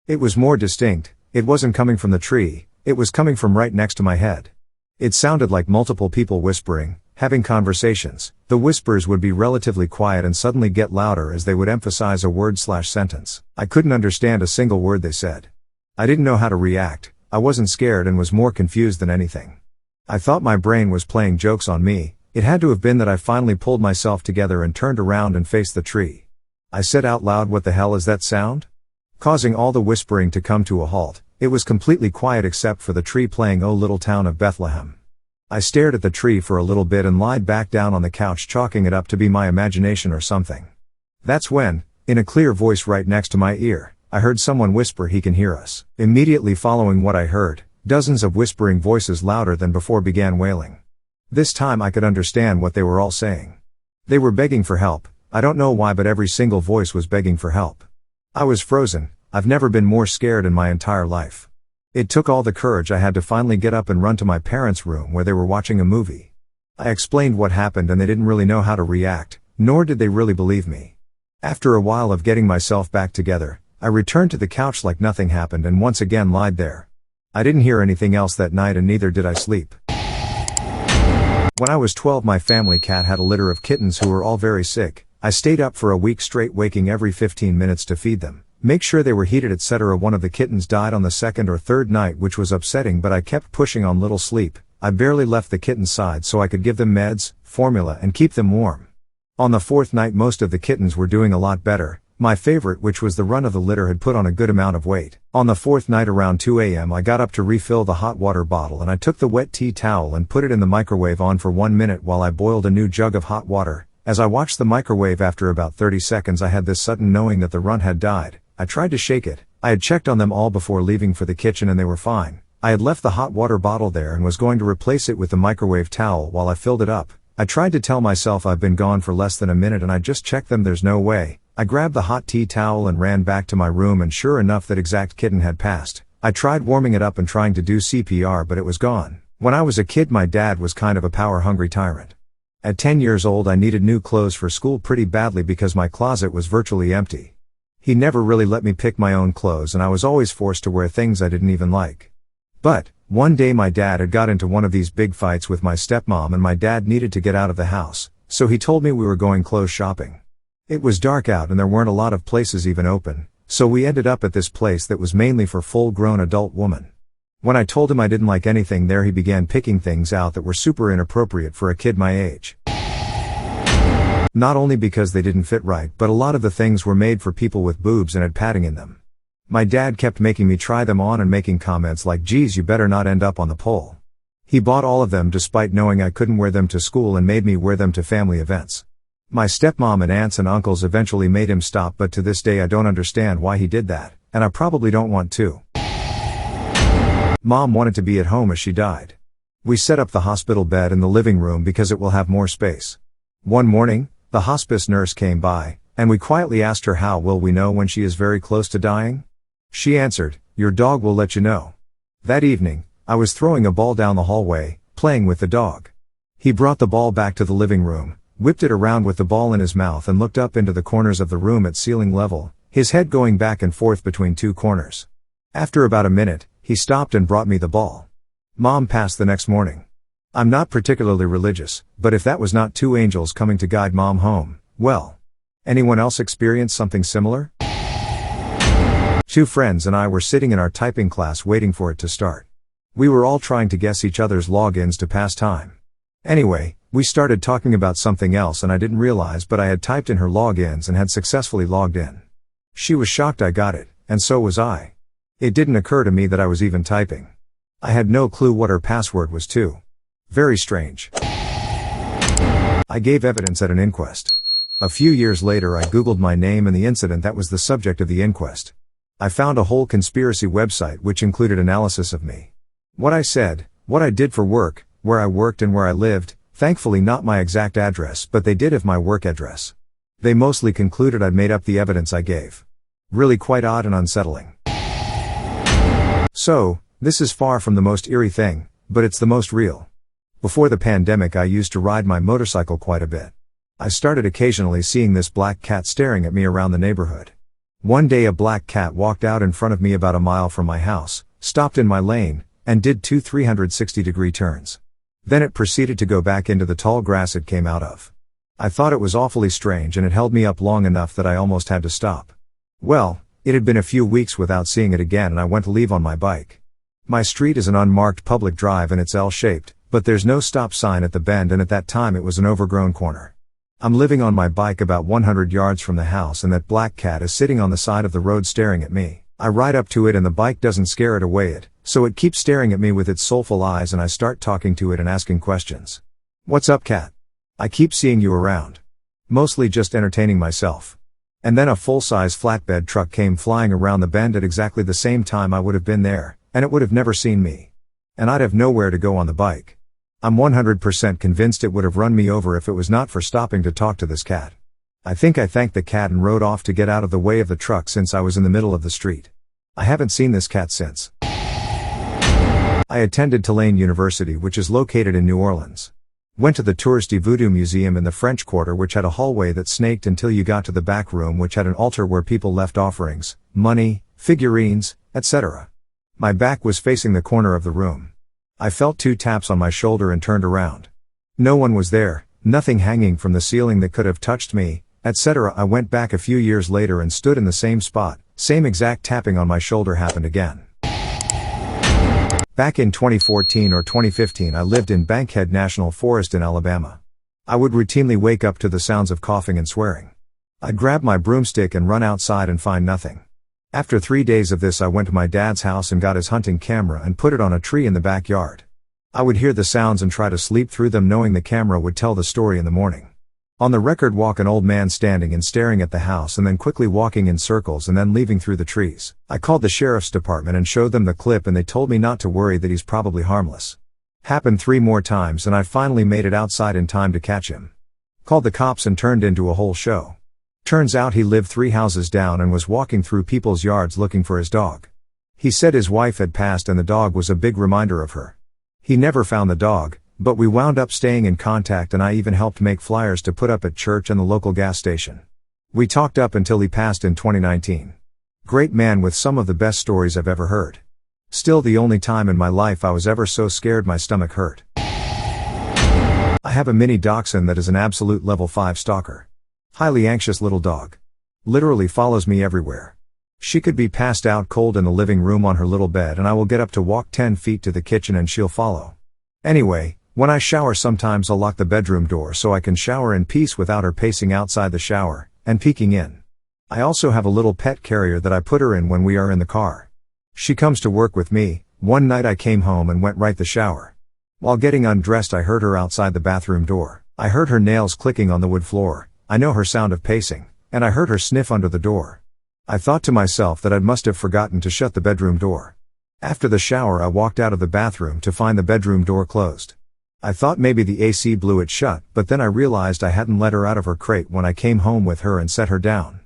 It was more distinct, it wasn't coming from the tree, it was coming from right next to my head. It sounded like multiple people whispering, having conversations. The whispers would be relatively quiet and suddenly get louder as they would emphasize a word/sentence. I couldn't understand a single word they said. I didn't know how to react. I wasn't scared and was more confused than anything. I thought my brain was playing jokes on me. It had to have been that I finally pulled myself together and turned around and faced the tree. I said out loud, "What the hell is that sound?" Causing all the whispering to come to a halt. It was completely quiet except for the tree playing "O Little Town of Bethlehem." I stared at the tree for a little bit and lied back down on the couch, chalking it up to be my imagination or something. That's when, in a clear voice right next to my ear, I heard someone whisper, "He can hear us." Immediately following what I heard, dozens of whispering voices louder than before began wailing. This time I could understand what they were all saying. They were begging for help. I don't know why, but every single voice was begging for help. I was frozen. I've never been more scared in my entire life. It took all the courage I had to finally get up and run to my parents' room where they were watching a movie. I explained what happened and they didn't really know how to react, nor did they really believe me. After a while of getting myself back together, I returned to the couch like nothing happened and once again lied there. I didn't hear anything else that night and neither did I sleep. When I was 12, my family cat had a litter of kittens who were all very sick. I stayed up for a week straight, waking every 15 minutes to feed them, make sure they were heated, etc. One of the kittens died on the second or third night, which was upsetting, but I kept pushing on little sleep. I barely left the kitten's side so I could give them meds, formula, and keep them warm. On the fourth night, most of the kittens were doing a lot better. My favorite, which was the run of the litter, had put on a good amount of weight. On the fourth night around 2 a.m. I got up to refill the hot water bottle and I took the wet tea towel and put it in the microwave on for 1 minute while I boiled a new jug of hot water. As I watched the microwave, after about 30 seconds I had this sudden knowing that the run had died. I tried to shake it. I had checked on them all before leaving for the kitchen and they were fine. I had left the hot water bottle there and was going to replace it with the microwave towel while I filled it up. I tried to tell myself I've been gone for less than a minute and I just checked them, there's no way. I grabbed the hot tea towel and ran back to my room, and sure enough, that exact kitten had passed. I tried warming it up and trying to do CPR, but it was gone. When I was a kid, my dad was kind of a power-hungry tyrant. At 10 years old, I needed new clothes for school pretty badly because my closet was virtually empty. He never really let me pick my own clothes and I was always forced to wear things I didn't even like. But one day my dad had got into one of these big fights with my stepmom and my dad needed to get out of the house, so he told me we were going clothes shopping. It was dark out and there weren't a lot of places even open, so we ended up at this place that was mainly for full-grown adult women. When I told him I didn't like anything there, he began picking things out that were super inappropriate for a kid my age. Not only because they didn't fit right, but a lot of the things were made for people with boobs and had padding in them. My dad kept making me try them on and making comments like, "Geez, you better not end up on the pole." He bought all of them despite knowing I couldn't wear them to school and made me wear them to family events. My stepmom and aunts and uncles eventually made him stop, but to this day I don't understand why he did that, and I probably don't want to. Mom wanted to be at home as she died. We set up the hospital bed in the living room because it will have more space. One morning, the hospice nurse came by, and we quietly asked her, "How will we know when she is very close to dying?" She answered, "Your dog will let you know." That evening, I was throwing a ball down the hallway, playing with the dog. He brought the ball back to the living room, whipped it around with the ball in his mouth and looked up into the corners of the room at ceiling level, his head going back and forth between two corners. After about a minute, he stopped and brought me the ball. Mom passed the next morning. I'm not particularly religious, but if that was not two angels coming to guide Mom home, well. Anyone else experience something similar? Two friends and I were sitting in our typing class waiting for it to start. We were all trying to guess each other's logins to pass time. Anyway, we started talking about something else and I didn't realize, but I had typed in her logins and had successfully logged in. She was shocked I got it, and so was I. It didn't occur to me that I was even typing. I had no clue what her password was too. Very strange. I gave evidence at an inquest. A few years later I googled my name and the incident that was the subject of the inquest. I found a whole conspiracy website which included analysis of me. What I said, what I did for work, where I worked and where I lived, thankfully not my exact address, but they did have my work address. They mostly concluded I'd made up the evidence I gave. Really quite odd and unsettling. So, this is far from the most eerie thing, but it's the most real. Before the pandemic I used to ride my motorcycle quite a bit. I started occasionally seeing this black cat staring at me around the neighborhood. One day a black cat walked out in front of me about a mile from my house, stopped in my lane, and did two 360-degree turns. Then it proceeded to go back into the tall grass it came out of. I thought it was awfully strange and it held me up long enough that I almost had to stop. Well, it had been a few weeks without seeing it again and I went to leave on my bike. My street is an unmarked public drive and it's L-shaped, but there's no stop sign at the bend and at that time it was an overgrown corner. I'm living on my bike about 100 yards from the house and that black cat is sitting on the side of the road staring at me. I ride up to it and the bike doesn't scare it away so it keeps staring at me with its soulful eyes and I start talking to it and asking questions. "What's up, cat? I keep seeing you around." Mostly just entertaining myself. And then a full-size flatbed truck came flying around the bend at exactly the same time I would have been there, and it would have never seen me. And I'd have nowhere to go on the bike. I'm 100% convinced it would have run me over if it was not for stopping to talk to this cat. I think I thanked the cat and rode off to get out of the way of the truck since I was in the middle of the street. I haven't seen this cat since. I attended Tulane University, which is located in New Orleans. Went to the touristy Voodoo Museum in the French Quarter, which had a hallway that snaked until you got to the back room, which had an altar where people left offerings, money, figurines, etc. My back was facing the corner of the room. I felt 2 taps on my shoulder and turned around. No one was there, nothing hanging from the ceiling that could have touched me, etc. I went back a few years later and stood in the same spot, same exact tapping on my shoulder happened again. Back in 2014 or 2015 I lived in Bankhead National Forest in Alabama. I would routinely wake up to the sounds of coughing and swearing. I'd grab my broomstick and run outside and find nothing. After 3 days of this I went to my dad's house and got his hunting camera and put it on a tree in the backyard. I would hear the sounds and try to sleep through them knowing the camera would tell the story in the morning. On the record walk an old man standing and staring at the house and then quickly walking in circles and then leaving through the trees. I called the sheriff's department and showed them the clip and they told me not to worry, that he's probably harmless. Happened 3 more times and I finally made it outside in time to catch him. Called the cops and turned into a whole show. Turns out he lived 3 houses down and was walking through people's yards looking for his dog. He said his wife had passed and the dog was a big reminder of her. He never found the dog, but we wound up staying in contact and I even helped make flyers to put up at church and the local gas station. We talked up until he passed in 2019. Great man with some of the best stories I've ever heard. Still the only time in my life I was ever so scared my stomach hurt. I have a mini dachshund that is an absolute level 5 stalker. Highly anxious little dog. Literally follows me everywhere. She could be passed out cold in the living room on her little bed and I will get up to walk 10 feet to the kitchen and she'll follow. Anyway, when I shower sometimes I'll lock the bedroom door so I can shower in peace without her pacing outside the shower and peeking in. I also have a little pet carrier that I put her in when we are in the car. She comes to work with me. One night I came home and went right the shower. While getting undressed I heard her outside the bathroom door. I heard her nails clicking on the wood floor. I know her sound of pacing, and I heard her sniff under the door. I thought to myself that I must have forgotten to shut the bedroom door. After the shower I walked out of the bathroom to find the bedroom door closed. I thought maybe the AC blew it shut, but then I realized I hadn't let her out of her crate when I came home with her and set her down.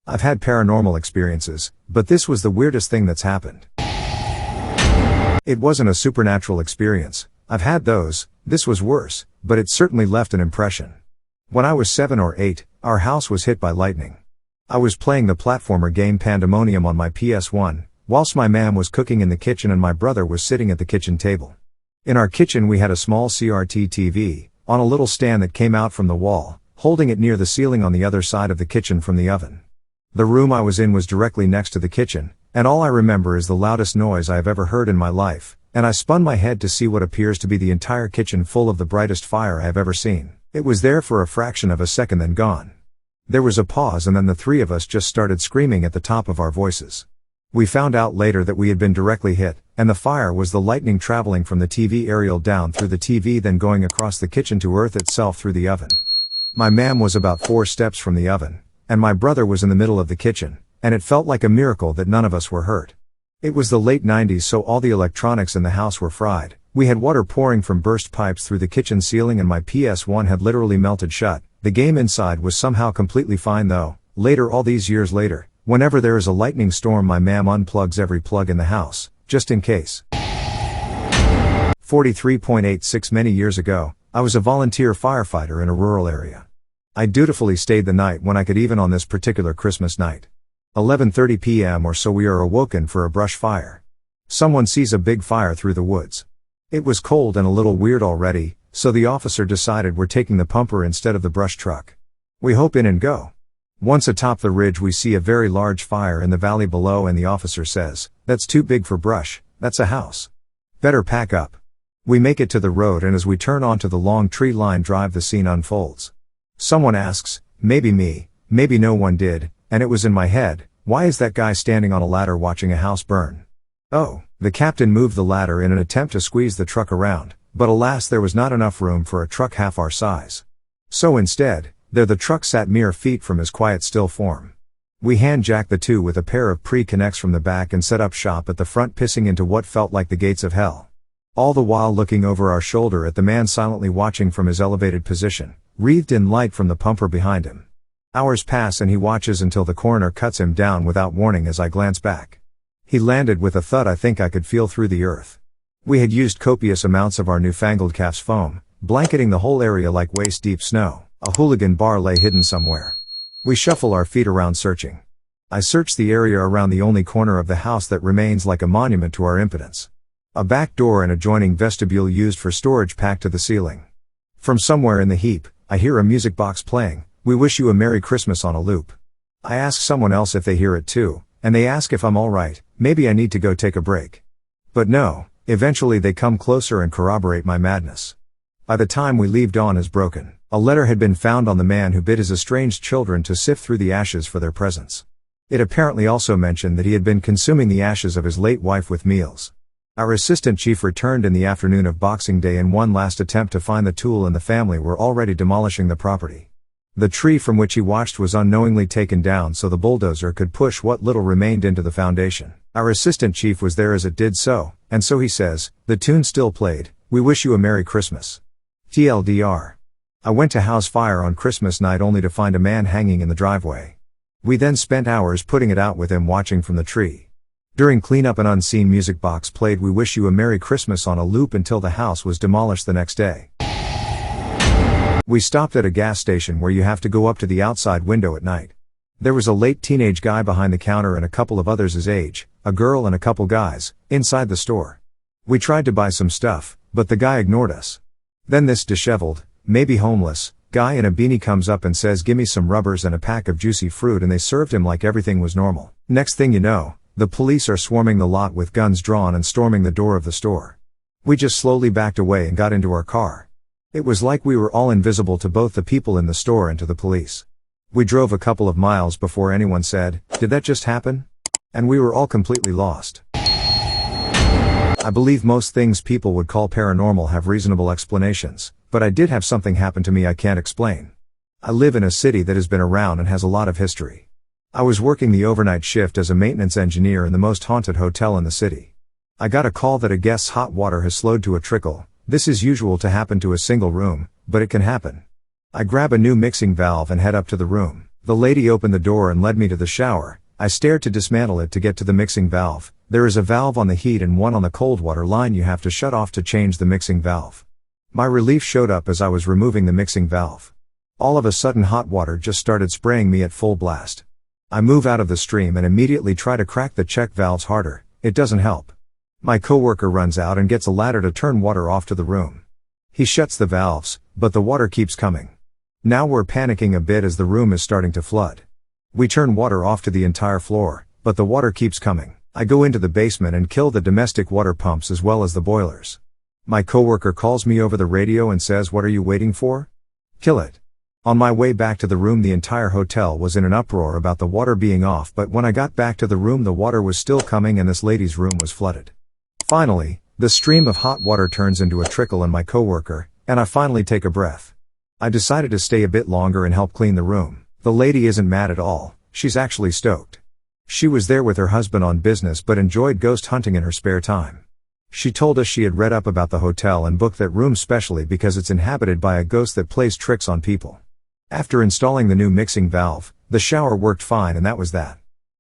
I've had paranormal experiences, but this was the weirdest thing that's happened. It wasn't a supernatural experience. I've had those. This was worse, but it certainly left an impression. When I was 7 or 8, our house was hit by lightning. I was playing the platformer game Pandemonium on my PS1, whilst my mom was cooking in the kitchen and my brother was sitting at the kitchen table. In our kitchen we had a small CRT TV, on a little stand that came out from the wall, holding it near the ceiling on the other side of the kitchen from the oven. The room I was in was directly next to the kitchen, and all I remember is the loudest noise I have ever heard in my life, and I spun my head to see what appears to be the entire kitchen full of the brightest fire I have ever seen. It was there for a fraction of a second then gone. There was a pause and then the 3 of us just started screaming at the top of our voices. We found out later that we had been directly hit, and the fire was the lightning traveling from the TV aerial down through the TV then going across the kitchen to earth itself through the oven. My mom was about 4 steps from the oven, and my brother was in the middle of the kitchen, and it felt like a miracle that none of us were hurt. It was the late 90s, so all the electronics in the house were fried. We had water pouring from burst pipes through the kitchen ceiling and my PS1 had literally melted shut. The game inside was somehow completely fine though. Later, all these years later, whenever there is a lightning storm, my mom unplugs every plug in the house, just in case. 43.86 Many years ago, I was a volunteer firefighter in a rural area. I dutifully stayed the night when I could, even on this particular Christmas night. 11:30 p.m. or so, we are awoken for a brush fire. Someone sees a big fire through the woods. It was cold and a little weird already, so the officer decided we're taking the pumper instead of the brush truck. We hop in and go. Once atop the ridge, we see a very large fire in the valley below, and the officer says, "That's too big for brush, that's a house. Better pack up." We make it to the road, and as we turn onto the long tree-lined drive, the scene unfolds. Someone asks, maybe me, maybe no one did, and it was in my head, why is that guy standing on a ladder watching a house burn? Oh, the captain moved the ladder in an attempt to squeeze the truck around, but alas, there was not enough room for a truck half our size. So instead, there the truck sat mere feet from his quiet still form. We hand-jacked the two with a pair of pre-connects from the back and set up shop at the front, pissing into what felt like the gates of hell. All the while looking over our shoulder at the man silently watching from his elevated position, wreathed in light from the pumper behind him. Hours pass and he watches until the coroner cuts him down without warning. As I glance back, he landed with a thud I think I could feel through the earth. We had used copious amounts of our newfangled calf's foam, blanketing the whole area like waist-deep snow. A hooligan bar lay hidden somewhere. We shuffle our feet around searching. I search the area around the only corner of the house that remains like a monument to our impotence. A back door and adjoining vestibule used for storage packed to the ceiling. From somewhere in the heap, I hear a music box playing, "We Wish You a Merry Christmas" on a loop. I ask someone else if they hear it too, and they ask if I'm alright, maybe I need to go take a break. But no, eventually they come closer and corroborate my madness. By the time we leave, dawn is broken. A letter had been found on the man who bid his estranged children to sift through the ashes for their presents. It apparently also mentioned that he had been consuming the ashes of his late wife with meals. Our assistant chief returned in the afternoon of Boxing Day in one last attempt to find the tool, and the family were already demolishing the property. The tree from which he watched was unknowingly taken down so the bulldozer could push what little remained into the foundation. Our assistant chief was there as it did so, and so he says, the tune still played, "We Wish You a Merry Christmas." TLDR. I went to house fire on Christmas night only to find a man hanging in the driveway. We then spent hours putting it out with him watching from the tree. During cleanup, an unseen music box played "We Wish You a Merry Christmas" on a loop until the house was demolished the next day. We stopped at a gas station where you have to go up to the outside window at night. There was a late teenage guy behind the counter and a couple of others his age, a girl and a couple guys, inside the store. We tried to buy some stuff, but the guy ignored us. Then this disheveled, maybe homeless, guy in a beanie comes up and says, "Gimme some rubbers and a pack of juicy fruit," and they served him like everything was normal. Next thing you know, the police are swarming the lot with guns drawn and storming the door of the store. We just slowly backed away and got into our car. It was like we were all invisible to both the people in the store and to the police. We drove a couple of miles before anyone said, "Did that just happen?" And we were all completely lost. I believe most things people would call paranormal have reasonable explanations, but I did have something happen to me I can't explain. I live in a city that has been around and has a lot of history. I was working the overnight shift as a maintenance engineer in the most haunted hotel in the city. I got a call that a guest's hot water has slowed to a trickle. This is usual to happen to a single room, but it can happen. I grab a new mixing valve and head up to the room. The lady opened the door and led me to the shower. I stared to dismantle it to get to the mixing valve. There is a valve on the heat and one on the cold water line you have to shut off to change the mixing valve. My relief showed up as I was removing the mixing valve. All of a sudden hot water just started spraying me at full blast. I move out of the stream and immediately try to crack the check valves harder. It doesn't help. My coworker runs out and gets a ladder to turn water off to the room. He shuts the valves, but the water keeps coming. Now we're panicking a bit as the room is starting to flood. We turn water off to the entire floor, but the water keeps coming. I go into the basement and kill the domestic water pumps as well as the boilers. My coworker calls me over the radio and says, "What are you waiting for? Kill it." On my way back to the room, the entire hotel was in an uproar about the water being off, but when I got back to the room the water was still coming and this lady's room was flooded. Finally, the stream of hot water turns into a trickle and my coworker, and I finally take a breath. I decided to stay a bit longer and help clean the room. The lady isn't mad at all, she's actually stoked. She was there with her husband on business but enjoyed ghost hunting in her spare time. She told us she had read up about the hotel and booked that room specially because it's inhabited by a ghost that plays tricks on people. After installing the new mixing valve, the shower worked fine and that was that.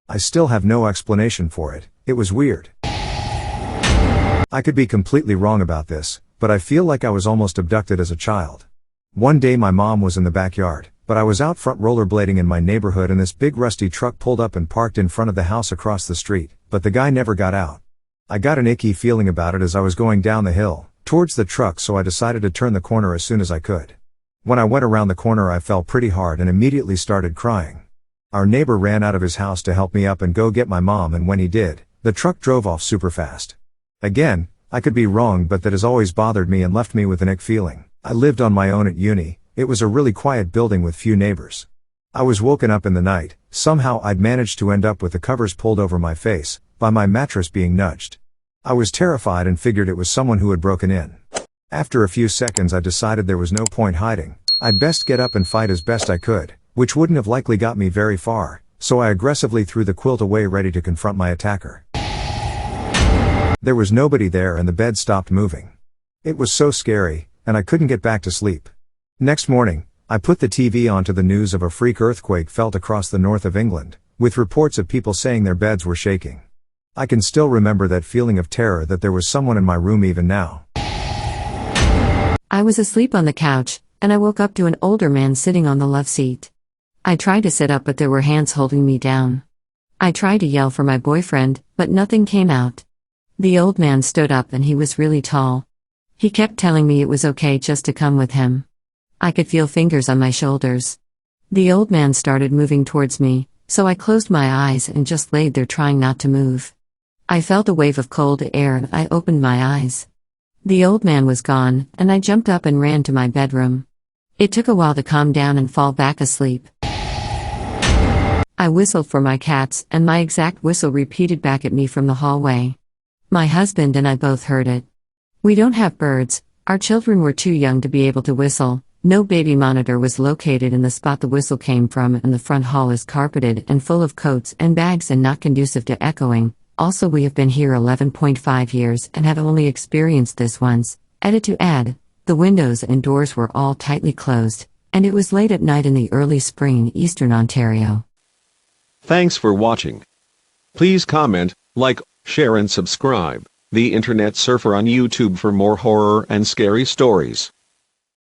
I still have no explanation for it. It was weird. I could be completely wrong about this, but I feel like I was almost abducted as a child. One day my mom was in the backyard, but I was out front rollerblading in my neighborhood and this big rusty truck pulled up and parked in front of the house across the street, but the guy never got out. I got an icky feeling about it as I was going down the hill, towards the truck, so I decided to turn the corner as soon as I could. When I went around the corner I fell pretty hard and immediately started crying. Our neighbor ran out of his house to help me up and go get my mom, and when he did, the truck drove off super fast. Again, I could be wrong, but that has always bothered me and left me with an ick feeling. I lived on my own at uni. It was a really quiet building with few neighbors. I was woken up in the night. Somehow I'd managed to end up with the covers pulled over my face, by my mattress being nudged. I was terrified and figured it was someone who had broken in. After a few seconds I decided there was no point hiding. I'd best get up and fight as best I could, which wouldn't have likely got me very far, so I aggressively threw the quilt away ready to confront my attacker. There was nobody there and the bed stopped moving. It was so scary, and I couldn't get back to sleep. Next morning, I put the TV on to the news of a freak earthquake felt across the north of England, with reports of people saying their beds were shaking. I can still remember that feeling of terror that there was someone in my room even now. I was asleep on the couch, and I woke up to an older man sitting on the love seat. I tried to sit up but there were hands holding me down. I tried to yell for my boyfriend, but nothing came out. The old man stood up and he was really tall. He kept telling me it was okay just to come with him. I could feel fingers on my shoulders. The old man started moving towards me, so I closed my eyes and just laid there trying not to move. I felt a wave of cold air and I opened my eyes. The old man was gone, and I jumped up and ran to my bedroom. It took a while to calm down and fall back asleep. I whistled for my cats, and my exact whistle repeated back at me from the hallway. My husband and I both heard it. We don't have birds, our children were too young to be able to whistle, no baby monitor was located in the spot the whistle came from, and the front hall is carpeted and full of coats and bags and not conducive to echoing. Also, we have been here 11.5 years and have only experienced this once. Edit to add, the windows and doors were all tightly closed, and it was late at night in the early spring in eastern Ontario. Thanks for watching. Please comment, like, share and subscribe. The Internet Surfer on YouTube for more horror and scary stories.